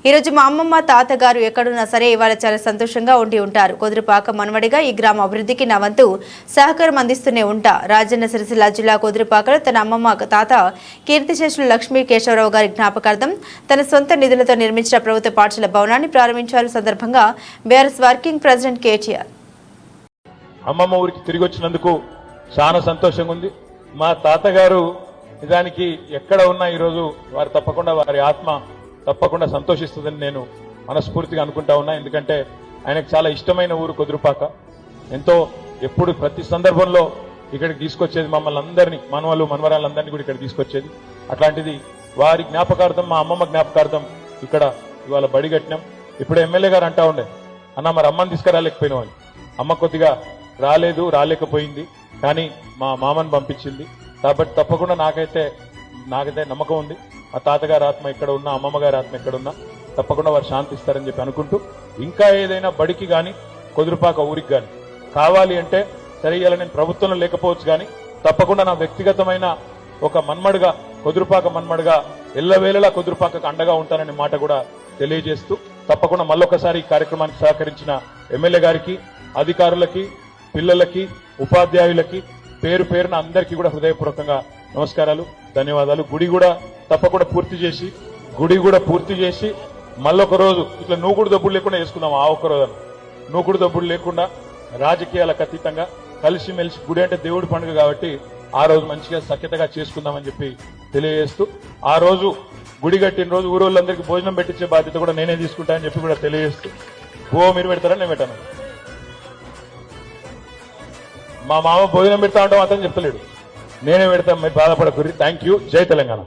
ఈరోజు మా అమ్మమ్మ తాతగారు ఎక్కడున్నా సరే ఇవాళ చాలా సంతోషంగా ఉండి ఉంటారు. కుదురుపాక మనవడిగా ఈ గ్రామ అభివృద్ధికి నా వంతు సహకారం అందిస్తూనే ఉంటా. రాజన్న సిరిసిల్ల జిల్లా కుదురుపాకలో తన అమ్మమ్మ తాత కీర్తిశేషులు లక్ష్మీ కేశవరావు గారి జ్ఞాపకార్థం తన సొంత నిధులతో నిర్మించిన ప్రభుత్వ పాఠశాల భవనాన్ని ప్రారంభించారు. సందర్భంగా బీఆర్ఎస్ వర్కింగ్ ప్రెసిడెంట్ కేటీఆర్ అమ్మమ్మ ఊరికి తిరిగి వచ్చినందుకు చాలా సంతోషంగా ఉంది. మా తాతగారు నిజానికి ఎక్కడ ఉన్నా ఈరోజు వారు తప్పకుండా వారి ఆత్మ తప్పకుండా సంతోషిస్తుందని నేను మనస్ఫూర్తిగా అనుకుంటా ఉన్నా. ఎందుకంటే ఆయనకు చాలా ఇష్టమైన ఊరు కుదురుపాక. ఎంతో ఎప్పుడు ప్రతి సందర్భంలో ఇక్కడికి తీసుకొచ్చేది మమ్మల్ని అందరినీ, మనవలు మనవరాళ్ళందరినీ కూడా ఇక్కడ తీసుకొచ్చేది. అట్లాంటిది వారి జ్ఞాపకార్థం, మా అమ్మమ్మ జ్ఞాపకార్థం ఇక్కడ ఇవాళ బడి కట్టినాం. ఇప్పుడు ఎమ్మెల్యే గారు అంటా ఉండే, అన్న మరి అమ్మని తీసుకురాలేకపోయినా అని. అమ్మ కొద్దిగా రాలేకపోయింది, కానీ మా మామని పంపించింది. కాబట్టి తప్పకుండా నాకైతే నమ్మకం ఉంది. మా తాతగారి ఆత్మ ఎక్కడ ఉన్నా, అమ్మమ్మ గారి ఆత్మ ఎక్కడ ఉన్నా తప్పకుండా వారు శాంతిస్తారని చెప్పి అనుకుంటూ, ఇంకా ఏదైనా బడికి కానీ కుదురుపాక ఊరికి కానీ కావాలి అంటే సరే, ఇలా నేను ప్రభుత్వంలో లేకపోవచ్చు కానీ తప్పకుండా నా వ్యక్తిగతమైన ఒక మన్మడుగా, కుదురుపాక మన్మడుగా ఎల్లవేళలా కుదురుపాకకు అండగా ఉంటాననే మాట కూడా తెలియజేస్తూ, తప్పకుండా మళ్ళొకసారి ఈ కార్యక్రమానికి సహకరించిన ఎమ్మెల్యే గారికి, అధికారులకి, పిల్లలకి, ఉపాధ్యాయులకి పేరు పేరున అందరికీ కూడా హృదయపూర్వకంగా నమస్కారాలు, ధన్యవాదాలు. గుడి కూడా తప్పకుండా పూర్తి చేసి మళ్ళొక రోజు ఇట్లా నూకుడు దబ్బులు లేకుండా వేసుకుందాం. ఆ ఒక్క రోజు నూకుడు దబ్బులు లేకుండా రాజకీయాలకు అతీతంగా కలిసిమెలిసి, గుడి అంటే దేవుడి పండుగ కాబట్టి ఆ రోజు మంచిగా సఖ్యతగా చేసుకుందామని చెప్పి తెలియజేస్తూ, ఆ రోజు గుడి కట్టిన రోజు ఊరోళ్ళందరికీ భోజనం పెట్టించే బాధ్యత కూడా నేనే తీసుకుంటానని చెప్పి కూడా తెలియజేస్తూ, మీరు పెడతారని నేను పెట్టాను. మా మామ భోజనం పెడతా ఉంటాం అతను చెప్తలేడు, నేనే పెడతాం, మీరు బాధపడకుర్రి. Thank you. జై తెలంగాణ.